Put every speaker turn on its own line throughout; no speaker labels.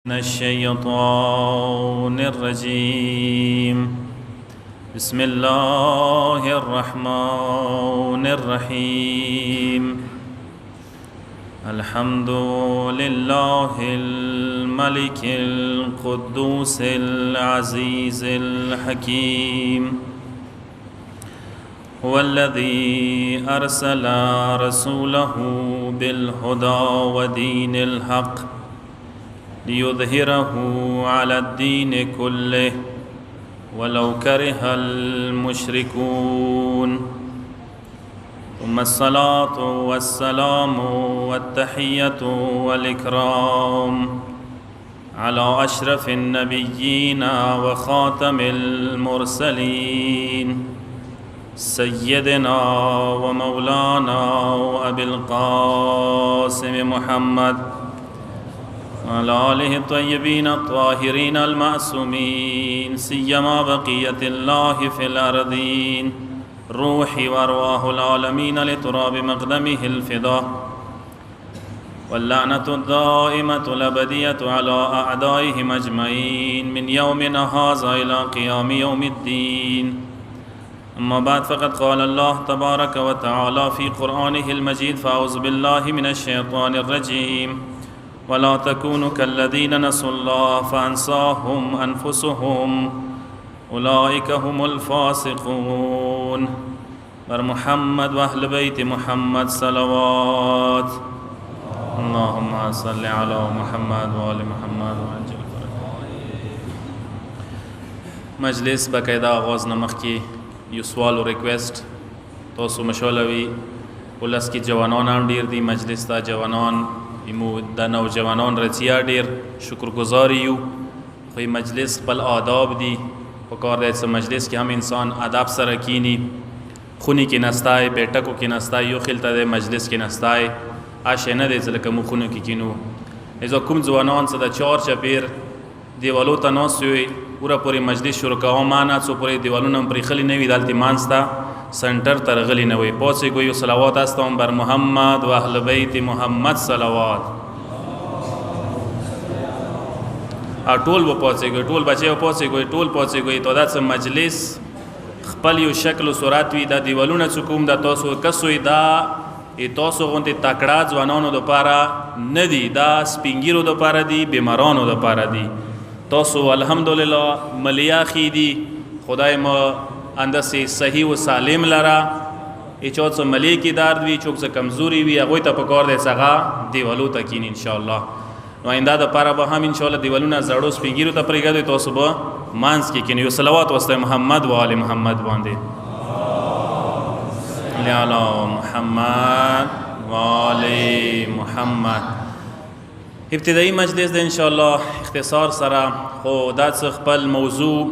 من الشيطان الرجيم بسم الله الرحمن الرحيم الحمد لله الملك القدوس العزيز الحكيم هو الذي أرسل رسوله بالهدى ودين الحق ليظهره على الدين كله ولو كره المشركون ثم الصلاة والسلام والتحية والإكرام على أشرف النبيين وخاتم المرسلين سيدنا ومولانا وأبي القاسم محمد وعلى آله الطيبين الطاهرين المعصومين سيما بقية الله في الأرضين روحي وأرواح العالمين لتراب مقدمه الفداء واللعنة الدائمة الأبدية على أعدائهم أجمعين من يومنا هذا إلى قيام يوم الدين. أما بعد فقد قال الله تبارك وتعالى في قرآنه المجيد فأعوذ بالله من الشيطان الرجيم ولا تكونوا كالذين نسوا الله فأنساهم أنفسهم أولئك هم الفاسقون. بر محمد وأهل بيت محمد صلوات اللهم صل على محمد وآل محمد وعجل مجلس بقاعدة آغاز نمخ کی یو سوال و ریکویسٹ تاسو مشولوی ولس کی جوانان هم ډیر دی مجلس تا جوانان ایمو د نوجوانان رتیا ډیر شکرګزاری یو خو مجلس خپل آداب دی پکار دی چې مجلس کې هم انسان ادب سره کینی خونی کې نستای بیٹکو کې نستای یو خلته د مجلس کې نستای آشه نه دی ځکه مو خونو کې کینو ایزو کوم ځوانان څه د چار چپیر دیوالو ته نوسوي پورا پوری مجلس شروع کوه معنا څو پوری دیوالونه پرې خلی نه وي دالتي مانستا سنټر تر غلی نه وي پوڅې کوي صلوات استم بر محمد و اهل بیت محمد صلوات ټول و پوڅې کوي ټول بچي و پوڅې کوي ټول پوڅې کوي ته دا مجلس خپل یو شکل او صورت وي دا دیوالونه څوک دا تاسو کسوي دا تاسو غونډه تکړه ځوانانو د پاره نه دي دا سپینګیرو د پاره دي بیمارانو د پاره دي تاسو الحمدلله ملیا خیدی خدای ما اندسه صحیح و سالم لرا چوت سو ملیکی دار وی چوک سو کمزوری وی هغه ته پکور دی سغا دیوالو تکین ان شاء الله نو آینده د پاره به هم ان شاء الله دیوالونه زړو سپینګیرو ته پرېګا تاسو به مانس کې کینی صلوات واسطه محمد و آل محمد باندې علی محمد و آل محمد. ابتدائی مجلس ده انشاءالله اختصار سره خو دا خپل موضوع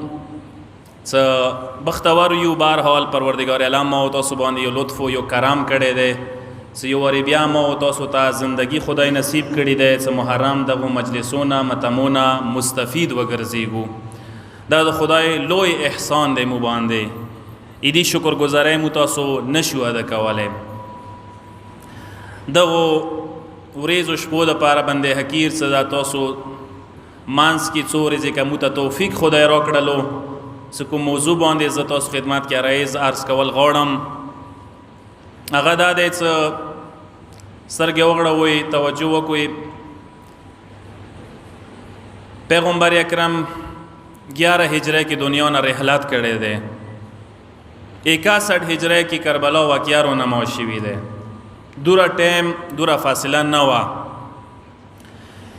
بختور یو بهرحال پروردگار عالم ما تاسو باندې یو لطف او یو کرم کړی دی چې یو ور بیا ما تاسو ته زندگی خدای نصیب کړی دی چې محرم دغه مجلسونه متمونه مستفید وګرځیږو دا د خدای لوی احسان دی مو باندې ایدی شکر گزارای مو تاسو نشو ادا کولای دغه ورېزو شپو د پاره بندې حقیر صدا تاسو مانس کی څورې ځکه مو ته توفیق خدای راکړلو سکو موضوع باندې ز تاسو خدمت کې رئیس عرض کول غواړم هغه دا دی چې سرګې وغړوي توجه وکوي پیغمبر اکرم 11 هجری کې دنیا نه رحلت کړي دي 61 هجری کې کربلا واقعا رونما شوی دی دورا ٹیم دورا فاصلہ نہ ہوا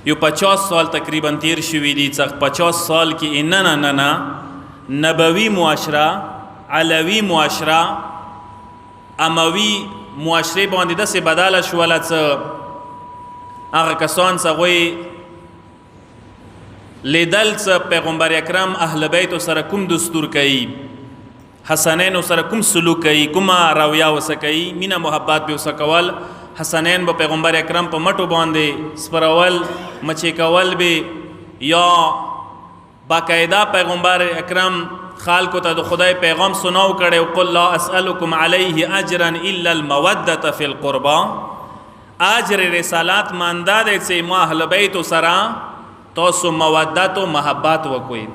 یو 50 سال تقریباً تیر شوی دی 50 سال کی اننا نبوی معاشرہ علوی معاشرہ اموی معاشرے باندې د سه بداله شواله څه هغه کسان څه وی لیدل څه پیغمبر اکرم اهل بیت سره کوم دستور کوي حسنین سره کوم سلوک کوي کومه رویه وسکي مینا محبت به وسکول حسنین به پیغمبر اکرم په مټو باندې سپرول مچې کول به یا باقاعده پیغمبر اکرم خالقو ته د خدای پیغام سناو کړي او قل لا اسالکم علیه اجرا الا الموده فی القربى اجر رسالات مانده دې چې ما اهل بیت سره تاسو مودت و محبت وکوئ.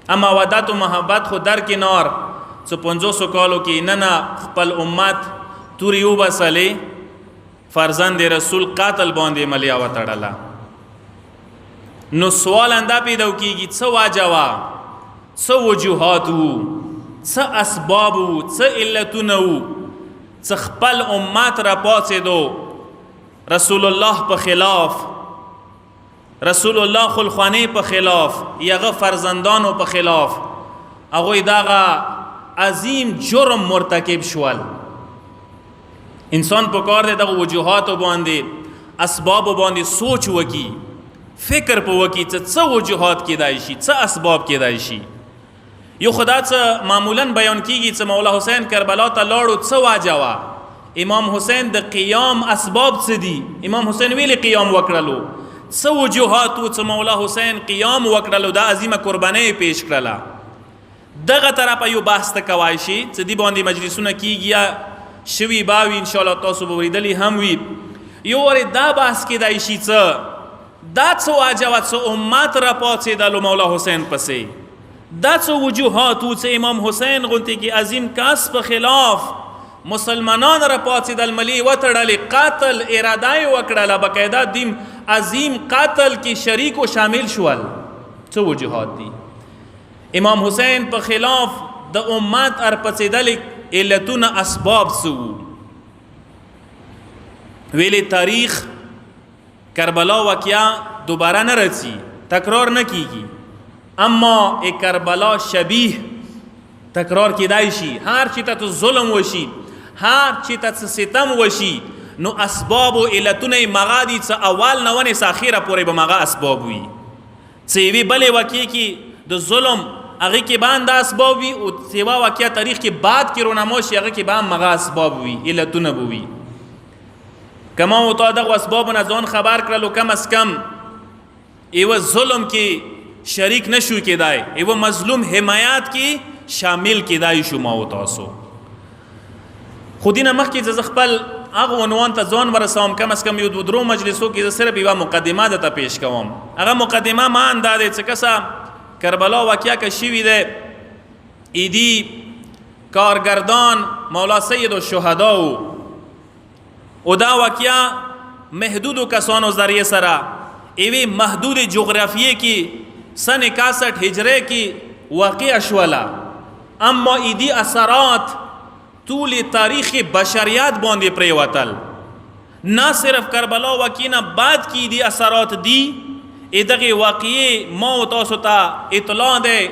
اما مودت و محبت خو در کنار څه 500 کالو کې نن خپل امت توري وبسلې فرزند رسول قاتل باندې ملیا وتړله. نو سوال انده پیدا کیږي څه واجه وه، څه وجوهات وو، څه اسباب وو، څه علتونه وو څه خپل امت را پاڅېدو رسول الله په خلاف، رسول الله خلخوانې په خلاف، یغه فرزندانو په خلاف هغوی دغه عظیم جرم مرتکب شول. انسان په کار دی دغه وجوهاتو باندې اسبابو باندې سوچ وکي، فکر په وکي څه وجوهات کېدای شي، څه اسباب کېدای شي. یو خدا څه معمولا بیان کیږي څه مولا حسین کربلا ته لاړو څه واجه وه، امام حسین د قیام اسباب څه دي، امام حسین ویلې قیام وکړلو، څه وجوهات و څه مولا حسین قیام وکړلو، دا عظیمه قربانۍ پیش کړله. دغه طرفه یو بحث ته کوای شي څه دې باندې مجلسونه کیږي یا شوي باوي انشاءالله تاسو به اورېدلي هم وي. یو ورې دا بحث کېدای شي څه دا څه واجه وه څه امت را پاڅېدلو مولا حسین پسې، دا څه وجوهات و څه امام حسین غوندې کې عظیم کس په خلاف مسلمانان را پاڅېدل، ملي وتړلې، قاتل اراده یې وکړله، باقاعده دیم عظیم قاتل کې شریک و شامل شول. څه وجوهات دي امام حسین په خلاف د امت ارپڅېدلې علتونه اسباب څه وو. ویلې تاریخ کربلا واقعا دوباره نه رسی، تکرار نه کیږي، اما کربلا شبیه تکرار کیدای شي. هر چی ته ظلم وشي، هر چی ته ستم وشي، نو اسباب و علتونه مغا دي څه اول نه ونې څه اخره پورې به مغا اسباب وي. څه یوې بلې واقعې کې د ظلم هغې کې به هم دا اسباب وي او سیوا واقعه تاریخ کې بعد کې رونما شي هغې کې به هم مغا اسباب وي، علتونه به وي. که ما و تا دغو اسبابو نه ځان خبر کړلو کم از کم ایوه ظلم کې شریک نشو کېدای، ایوه مظلوم حمایت کې شامل کېدای شو ما و تاسو. خو دینه مخکې زه خپل هغه عنوان ته ځان ورسوم، کم از کم یو دو درو مجلسو کې زه صرف یوه مقدمه درته پیش کوم. هغه مقدمه ما دا دی څه کسه کربلا واقعه که شوي دی ایدی کارگردان مولا سید الشهدا و دا واقعه محدود کسانو ذریعه سره ایوی محدود جغرافیه کی سن 61 هجره کی واقع شولا، اما ایدی اثرات طول تاریخ بشریت باندې پریوتل. نه صرف کربلا واقعه نه بعد کی ایدی اثرات دی ادغه واقعه ما و تاسو ته اطلاع ده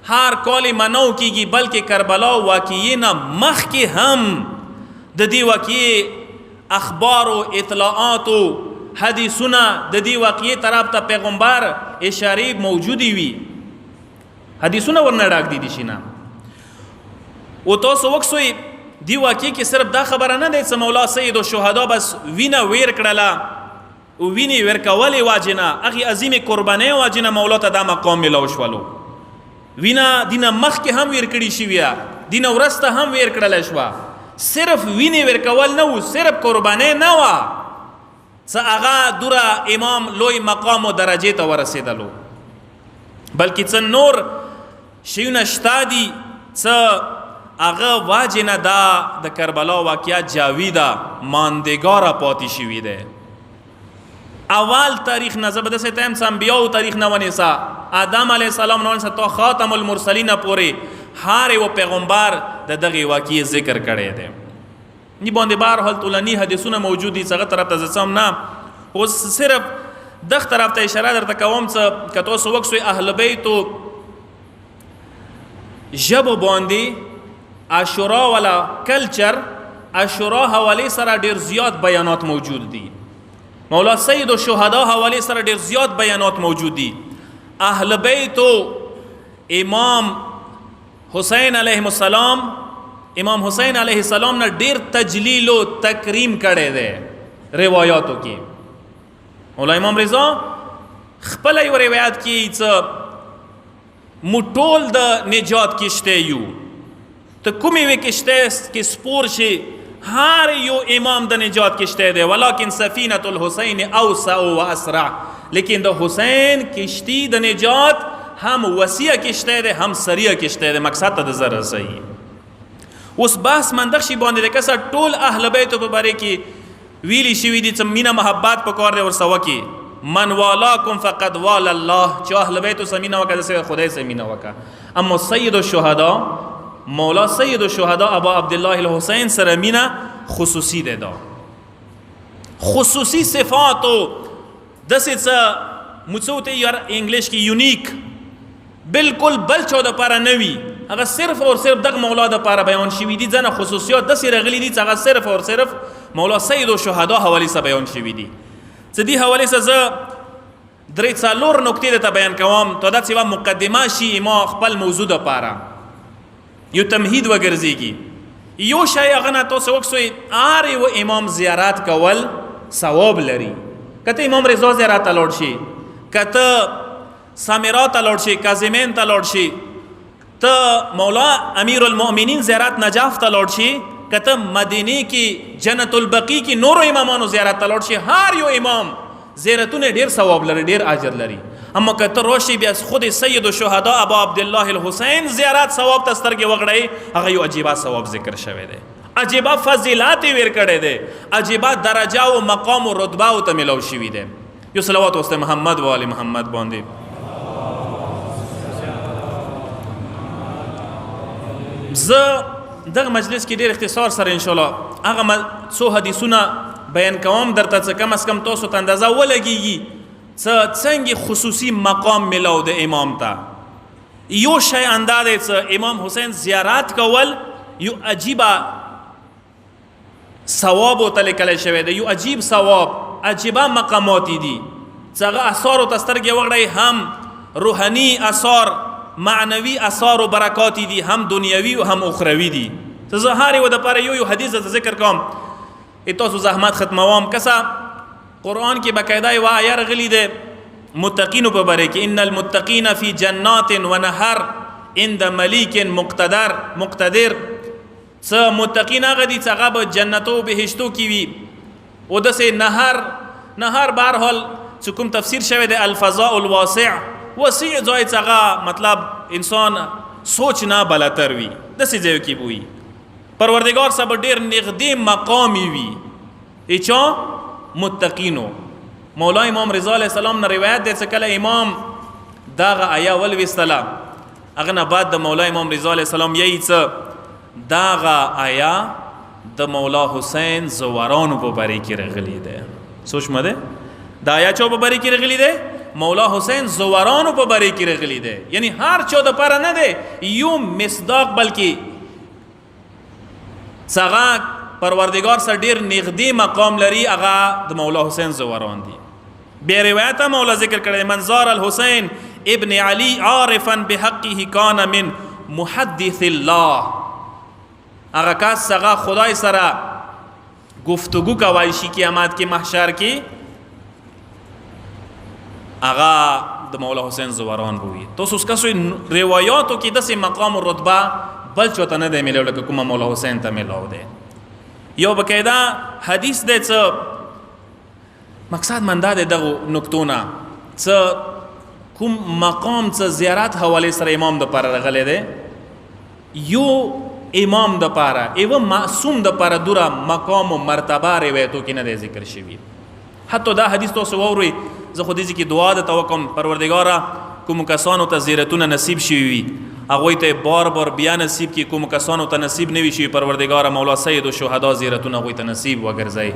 هر کال منو کیږي، بلکې کربلا واقعه نه مخکې هم د دې واقعه اخبار و اطلاعات و حدیثونه د دې واقعې طرف ته پیغمبر اشاره موجودی وي، حدیثونه ورنه ډاک دي شي نه. او تاسو وکسوي دی واقعې کې صرف دا خبره نه ده چې مولا سید الشهدا بس وینه ویر کړله او وینې ورکولې واجنه هغې عظیمې قربانۍ واجنه مولا ته دا مقام ملو شولو. وینه دینه مخکې هم ویر کړي شویه، دینه ورسته هم ویر کړلی شوه، صرف وینې ورکول نه و، صرف قربانۍ نه وه، څه هغه دوره امام لوی مقام و درجې ته ورسېدلو، بلکې څه نور شیونه شته دي څه هغه واجنه دا د کربلا واقعه جاویده ماندګاره پاتې شوي دی. اول تاریخ نه زه به داسې ټایم څه انبیاو تاریخ نه ونیسه، آدم علیه السلام نه ونیسه تا خاتم المرسلین پورې هر یو پیغمبر د دغې واقعې ذکر کړی دی. دې باندې بهرحال طولني حدیثونه موجود دي، هغه طرف ته زه څم نه، اوس صرف دغه طرف ته اشاره درته کوم څه که تاسو وکسوئ اهل بیتو ژبو باندې عاشورا والا کلچر عاشورا حوالې سره ډېر زیات بیانات موجود دي، مولا سید الشهدا حوالې سره ډېر زیات بیانات موجود دي. اهل بیتو امام حسین علیه السلام، امام حسین علیه السلام نه ډېر تجلیل و تکریم کړی دی روایاتو کې. مولا امام رضا خپله یو روایت کې څه موږ ټول د نجات کشته یو، ته کومې یوې کشته کې سپور شي هر یو امام د نجات کشته دی، ولکن سفینة الحسین اوسع و اسرع، لیکن د حسین کشتی د نجات هم وسیع کشتی دی هم سریع کشتی دی، مقصد ته د زر رسوي. اوس بحث منطق شي باندې د کسه ټول اهل بیتو په باره کې ویلی شوي دي چې مینه محبت پکار دی ورسه وکړي. من والاکم فقد والا الله، چې اهل بیتو سره مینه وکړه داسې خدای سره مینه وکړه. اما سید الشهدا مولا سید الشهدا ابا عبدالله الحسین سره مینه خصوصي دی. دا خصوصي صفاتو داسې څه مڅو ته یار انګلیش کې یونیک بالکل بل چا د پاره نه وي، هغه صرف او صرف دغه مولا د پاره بیان شوي دي. ځنه خصوصیات داسې راغلي دي چې هغه صرف او صرف مولا سید الشهدا حوالې سره بیان شوي دي. څه دې حوالې سره زه درې څلور نکتې درته بیان کوم، ته دا چې مقدمه شي ما خپل موضوع د پاره یو تمهید وګرځېږي. یو شی هغه نه تاسو وکسوئ هر یو امام زیارت کول ثواب لري. کته امام رضا زیارت ته لاړ شي، کته سامرا ته لاړ شي، کاظمین ته لاړ شي، ته مولا امیر المؤمنین زیارت نجاف ته لاړ شي، کته مدینه کې جنت البقیع کې نورو امامانو زیارت ته لاړ شي، هر یو امام زیارتونه ډیر ثواب لري، ډیر اجر لري. اما کته راشي بیا خود سید الشهدا ابا عبدالله الحسین زیارت ثواب ته سترګې وغړی، هغه یو عجیبه ثواب ذکر شوی دی، عجیبه فضیلات ویر کړی دی، عجیبه درجه او مقام او رتبه او ته ملو شوی دی. یو صلوات واست محمد و آل محمد باندې. زه دغه مجلس کې ډیر اختصار سره ان شاء الله هغه څو حدیثونه بیان کوم درته چې کم از کم تاسو ته اندازه ولګیږي څنګه خصوصي مقام ملاو د امام ته. یو شی اندازه چې امام حسین زیارت کول یو عجیبه ثواب او تلکل شوی دی، یو عجیب ثواب، عجیبه مقامات دي چې هغه اثار او تسترګې وغړی، هم روحاني اثار معنوي اثار او برکات دي، هم دنیوي او هم اخروی دي. زه هر یو د پاره یو حدیث ذکر کوم، تاسو زحمت ختموم. کسا قرآن کې باقاعده یو آیه راغلي ده متقینو په باره کې، ان المتقین فی جنات و نهر عند ملیک مقتدر. څه متقین هغه دي چې هغه به جنتو او بهشتو کې وي، او داسې نهر بهرحال چې کوم تفسیر شوی دی الفضاء الواسع، وسیع ځای چې هغه مطلب انسان سوچ نه بلتر وي، داسې ځای کې وي. پروردگار سره ډیر نږدې مقامی وي. ایچا متقینو مولا امام رضا علیه السلام نه روایت دی چې کله امام دغه آیه ولوستله، هغه نه بعد د مولا امام رضا علیه السلام یې څه دغه آیه د مولا حسین زورانو په باره کې راغلی دی. سوچ مده دا آیه چا په باره کې راغلی دی؟ مولا حسین زورانو په باره کې راغلی دی. یعنی هر چا د پاره نه دی یو مصداق، بلکې څنګه پروردگار سره ډیر نږدې مقام لري، هغه د مولا حسین زوران دي. بیا روایت مولا ذکر کړی من زار الحسین ابن علی عارفا بحقه کان من محدث الله. هغه کس هغه خدای سره گفتگو کوي شي قیامت کې محشر کې، هغه د مولا حسین زوران بوي. تاسو اس کسو روایاتو کې داسې مقام او رتبه بل چوته نه دی ملو لکه کومه مولا حسین ته ملاو دی. یو بقاعده حدیث دی چې مقصد منده دی دغه نکتونه چې کوم مقام چې زیارت حواله سره امام د پاره راغلی دی، یو امام د پاره ایو معصوم د پاره دوره مقام او مرتبه روایتو کې نه دی ذکر شوی. حتی دا حدیث تاسو ووري، زه خو دې کې دعا د توکم پروردگارا کوم کسانو ته زیارتونه نصیب شي وي، هغه ته بار بیا نصیب کی، کوم کسانو ته نصیب نوي شي پروردگار مولا سید الشهدا زیارتونه هغه ته نصیب وګرځي.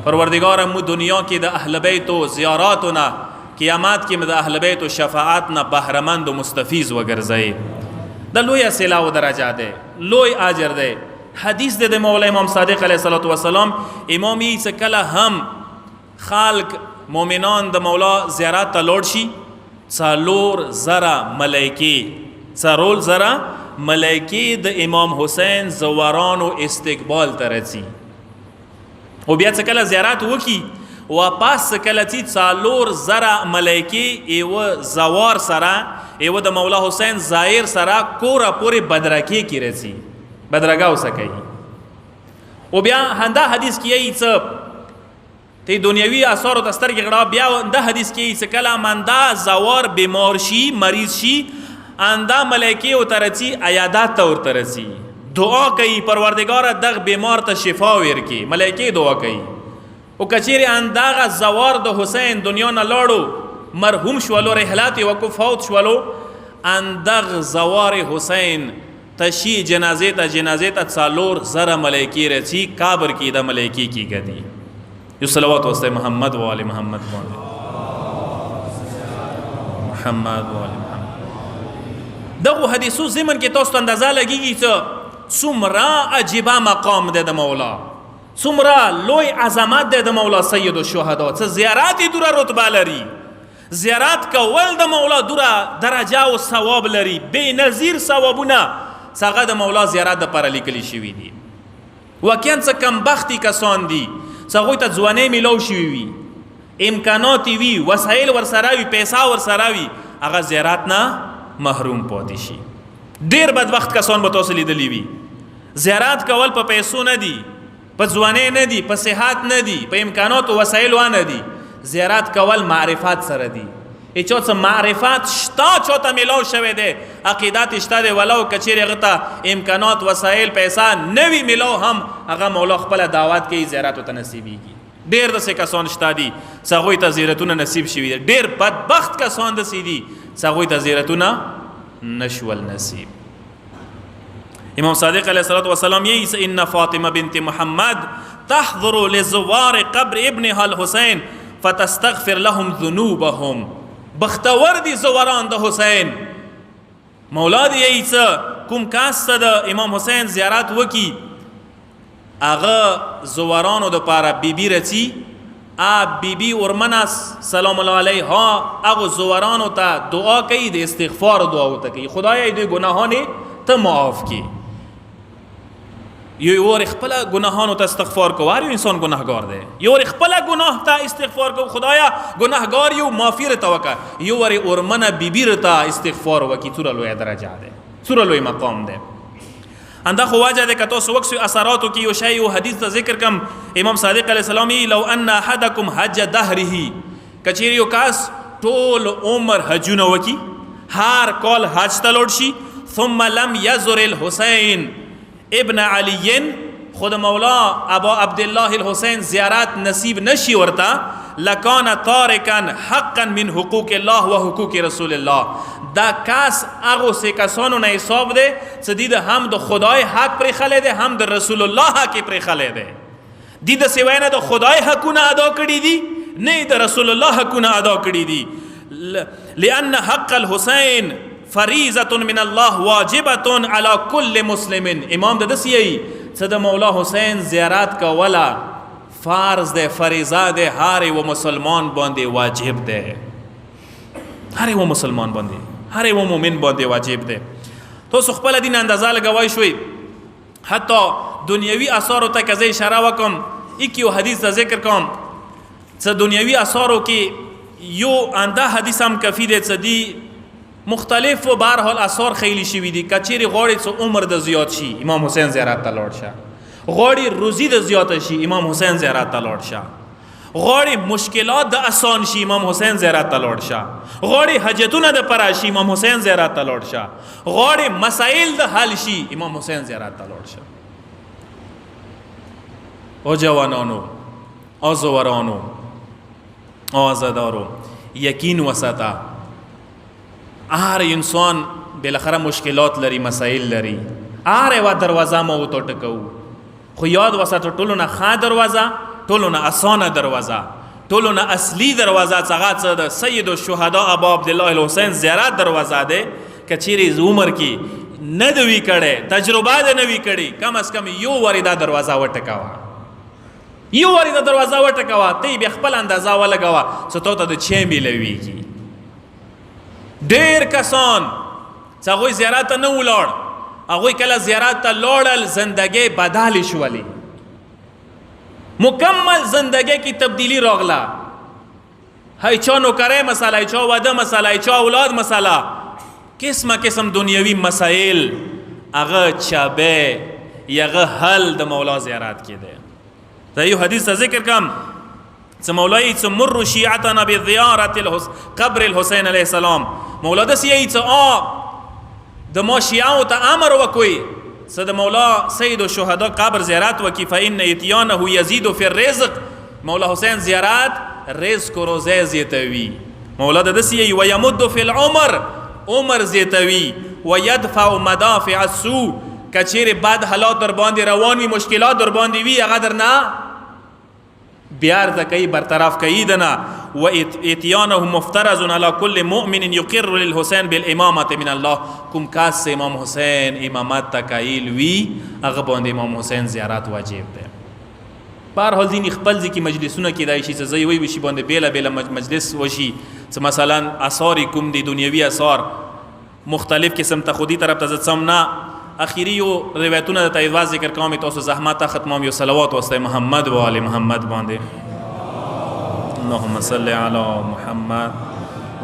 پروردگار مو دنیا کې د اهل بیت او زیاراتونه، قیامت کې د اهل بیت او شفاعتنا بهرمند او مستفیض وګرځي. د لوی اصله او درجه ده، لوی اجر ده. حدیث ده مولا امام صادق علیه الصلاۃ والسلام، امامي څخه کله هم خلق مؤمنان د مولا زیارت ته لاړ شي، څلور زره ملائکه د امام حسین زورانو استقبال ترسي. او بیا څه کله زیارت وکي واپس کله چې څلور زره ملائکه ایو زوار سره ایو د مولا حسین زائر سره کورا پوری بدرکی کی رسی، بدرګاو سکی. او بیا هندا حدیث کې ای څه تی دنیوي آثارو ته سترګې غړوه. بیا دا حدیث کې چې کله مندا زوار بیمار شي مریض شي اندا ملائکې ورته رسي عیادات ته ورته رسي دعا کوي پروردګاره دغه بیمار ته شفا ورکړي. ملائکې دعا کوي. او کچېرې انداغه زوار د حسین دنیا نه لاړو مرحوم شولو رحلات وکړو فوت شولو اندغ زوار حسین تشی جنازې ته 4 زره ملائکې رسي قبر کې د ملائکې کې ګدي. یو صلوات واسطه محمد و آل محمد باندې محمد و آل محمد. دغه حدیثو زمن کې تاسو اندازه لګیږي چې څومره عجیبه مقام دی د مولا، څومره لوی عظمت دی د مولا سید الشهدا. څه زیارات دوره رتبه لري، زیارات کول د مولا دوره درجه او ثواب لري، بې نظیر ثوابونه څنګه د مولا زیارت لپاره لیکل شوي دي. واقعا څه کم بختی کسان دي څنګه ته ځواني ملو شوي وي، امکانات وي، وسایل ورسره وي، پیسې ورسره وي، هغه زیارت نه محروم پاتې شي. ډیر بدبخت کسان به تاسو لیدلی وي. زیارت کول په پیسو نه دي، په ځواني نه دي، په صحت نه دي، په امکانات او وسایل نه دي. زیارت کول معرفت سره دي. ایچو څه معرفت شتا چوته ملو شوی دی، عقیدت شته دی، ولو کچېرې هغه ته امکانات وسایل پیسې نه وي ملو هم هغه مولا خپله دعوت کوي زیارت ورته نصیبېږي. ډېر داسې کسان شته دي چې هغوی ته زیارتونه نصیب شوي دي. ډېر بدبخت کسان داسې دي چې هغوی ته زیارتونه نشول نصیب. امام صادق علیه الصلاة والسلام یې ان فاطمه بنت محمد تحضر لزوار قبر ابنها الحسین فتستغفر لهم ذنوبهم. بختور دي زوران د حسین. مولا دی یې کوم کاس د امام حسین زیارت وکي هغه زورانو د پاره بیبي رچی بیبي ورمناس سلام الله علیها هغه زورانو ته دعا کوي، د استغفار دعا وته کوي، خدای دې ګناهونه ته معاف کړي. یو ور خپل ګناهانو ته استغفار کوي، یو انسان ګناهګار دی، یو ور خپل ګناه ته استغفار کوي، خدایا ګناهګار یو معافی رته وکا، یو ور ورمنه بیبي رته استغفار وکي. څوره لوی درجه ده، څوره لوی مقام ده. انده خو واجه ده کتو سو وکسو اثراتو کی یو شی او حدیث ته ذکر کم. امام صادق علیه السلام لو ان احدکم حج دهره، کچیر یو کاس ټول عمر حجونه وکي، هر کال حج ته لوړ شي، ثم لم يزر الحسین ابن علی، خود مولا ابا عبدالله الحسین زیارت نصیب نشی ورتا، لکان تارکا حقا من حقوق الله و حقوق رسول الله. دا کاس اغو سے کسانو نه حساب ده چې دید هم د خدای حق پر خله ده، هم د رسول الله حق پر خله ده. دید سوای نه د خدای حقونه ادا کړی دي، نه د رسول الله حقونه ادا کړی دي. لأن حق الحسین فریضه من الله واجبه علی کل مسلم. امام د دسیي چې د مولا حسین زیارت کولا فرض ده، فریضه ده، هر یو مسلمان باندې واجب ده، هر یو مسلمان باندې، هر یو مؤمن باندې واجب ده. تاسو خپل دین اندازه لګوي شوي. حتی دنیوي آثارو ته کزه اشاره وکم، یو حدیث ذکر کوم چې دنیوي آثارو کې یو انده حدیث هم کافی ده چې دی مختلف و بهرحال آثار خیلی شوي دي. کچېرې غواړي چې عمر د زیات شي، امام حسین زیارت ته لاړ شه. غواړي روزي د زیات شي، امام حسین زیارت ته لاړ شه. غواړي مشکلات د آسان شي، امام حسین زیارت ته لاړ شه. غواړي حاجتونه د پره شي، امام حسین زیارت ته لاړ شه. غواړي مسائل د حل شي، امام حسین زیارت ته لاړ شه. او جوانانو، او زورانو، او آزادارو، یقین وساته هر انسان بالاخره مشکلات لري، مسائل لري. هر یو دروازه مو ته ټکو، خو یاد وساته ټولو نه ښه دروازه، ټولو نه اسانه دروازه، ټولو نه اصلي دروازه څنګه د سید الشهدا ابا عبدالله الحسین زیارت دروازه ده. کچېرې عمر کې نه دوي کړي، تجربه ده نه وی کړي، کم از کم یو وری دا دروازه وټکاوه، یو وری دا دروازه وټکاوه، ته به خپل اندازه ولګاوه چې ته ته د چه ملويږي. ډېر کسان چې هغوی زیارت ته نه ولاړ، هغوی کله زیارت ته لاړل زندګۍ بدل شولې، مکمل زندګۍ کې تبدیلی راغله. هی چا نوکرۍ مسله، هی چا واده مسله، هی چا اولاد مسله، قسمه قسم دنیوي مسائل هغه چابه یغه حل د مولا زیارت کې ده. دا یو حدیث ذکر کم څه مولای څه مر شیعتنا بزیارة قبر الحسین علیه السلام مولا داسې یی څه د ما شیعو ته امر وکوي څه د مولا سید الشهدا قبر زیارت وکي فإن اتیانه یزید فی الرزق مولا حسین زیارت رزق و روزه زیاتوي مولا داسې یی ویمد فی العمر عمر زیاتوي ويدفع مدافع السوء کچیر بد حالات در باندې روان وي مشکلات در باندې وي هغه در نه بیار د کوي برطرف کوي دنه و اتیانه مفترض علی کل مؤمن یقر للحسین بالامامه من الله کوم کاس امام حسین امامت تکایل وی هغه باندې امام حسین زیارت واجب ده بهر حال دین خپل ځکه مجلسونه کې دای شي ځای وي شي باندې بیل بیل مجلس وشي مثلا آثار کوم دي دنیوي آثار مختلف قسم ته خودی طرف ته ځم نه اخیری یو روایتونه د تایید ذکر کوم تاسو زحمت ختموم یو صلوات واسطه محمد و آل محمد باندې اللهم صل علی محمد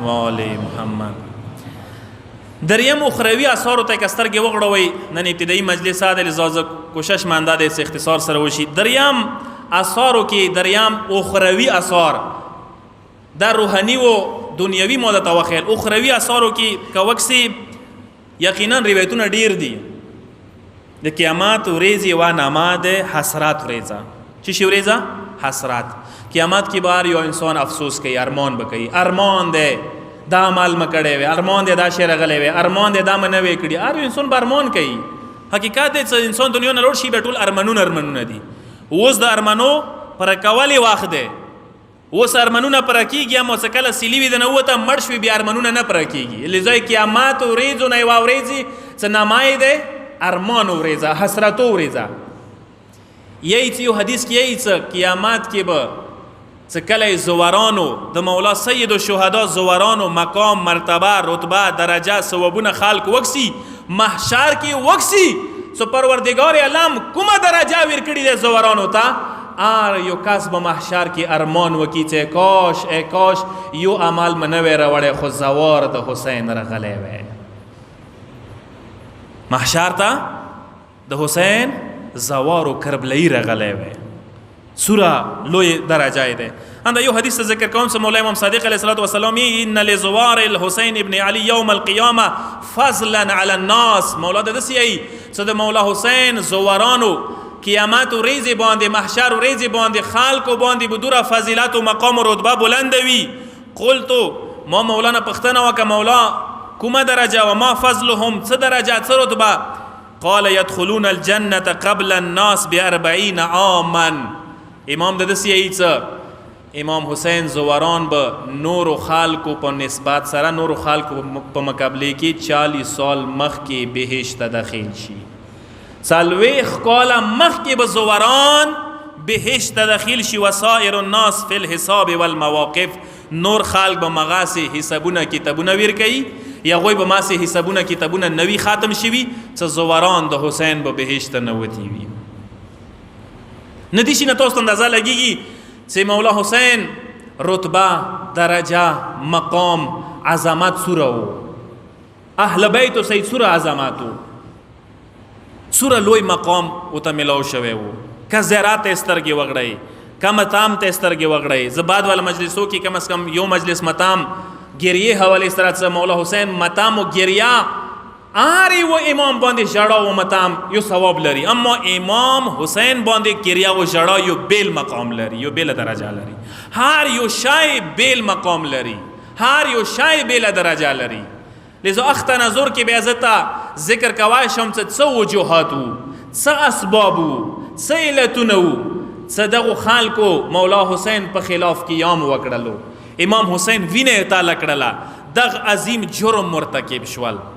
و آل محمد دریم اخروی اثار ته کسترګه وغړوي نن ابتدایي مجلس عادل زازه کوشش منده د اختصار سره وشي دریم اثارو کې دریم اخروی اثار در روحانی و دنیوي موده توخیل اخروی اثارو کې کوکسي یقینا روایتونه ډیر دي د قیامت ورځې و نامه د حسرات ورځه چې شي ورځه حسرات قیامت کې بار یو انسان افسوس کوي ارمان بکوي ارمان دی دا عمل مکړې وي ارمان دی دا شعر غلې وي ارمان دی دا منوي کړي هر انسان برمان کوي حقیقت دی چې انسان دنیا نه لوړ شي به ټول ارمانونه دي اوس د ارمانو پر کولې وخت دی اوس ارمانونه پر کېږي مو څه کله سیلی وي د نه وته مړ شوي بیا ارمانونه نه پر کېږي لذا قیامت ورځو نه یوه ورځې څه نامای دی ارمان ورځه حسرت ورځه یی چې یو حدیث کې یی څه قیامت کې به څه کله زوارانو د مولا سید الشهدا زوارانو مقام مرتبه رتبه درجه ثوابونه خلق وکسي محشر کې وکسي سو پروردگار عالم کومه درجه ورکړي د زوارانو ته یو کس به محشر کې ارمان وکي چې کاش یو عمل منوي راوړی خو زوار د حسین رغلی وی محشر ته د حسین زوار و کربلئی رغلی وی سوره لوی درجه ده انده یو حدیث ذکر کوم چې مولا امام صادق علیه الصلاه والسلام ان لزوار الحسین ابن علی یوم القیامه فضلا علی الناس مولا د دسی چې د مولا حسین زوارانو قیامت و ریز باندې محشر و ریز باندې خلق و باندې بدوره فضیلت و مقام و رتبه بلند وی قلتو ما مولانا پختنه وک مولا کومه درجه و ما فضلهم څه درجه څه رتبه قال يدخلون الجنه قبل الناس ب40 عاما امام د دسی امام حسین زواران به نور خلق په نسبت سره نور خلق په مقابله کې 40 سال مخکې بهشت داخل شي سالويخ کاله مخکې به زواران بهشت داخل شي وسائر الناس فی الحساب والمواقف نور خلق به مغاسي حسابونه کتابونه ور کوي یا غوی به ماسي حسابونه کتابونه نوی ختم شي چې زواران د حسین به بهشت نوتی وي ندیشی نه تاسو اندازه لګیږي چې مولا حسین رتبه درجه مقام عظمت سوره و اهل بیت و سید سوره عظمتو سوره لوی مقام او ته ملاو شوی وو که زیارت استرګي وغړی که متام ته استرګي وغړی زباد ول مجلسو کې کم از کم یو مجلس متام ګریه حواله سره مولا حسین متام او ګریا آری و امام باندې جړه و متام یو ثواب لري اما امام حسین باندې ګریا و جړه یو بیل مقام لري یو بیل درجه لري هر یو شای بیل مقام لري هر یو شای بیل درجه لري لذا اخت نظر کې بیا زتا ذکر کوای شم څه وجوهات وو څه اسباب وو څه علتونه وو څه دغه خلکو مولا حسین په خلاف قیام وکړلو امام حسین وینه تعالی کړله دغه عظیم جرم مرتکب شول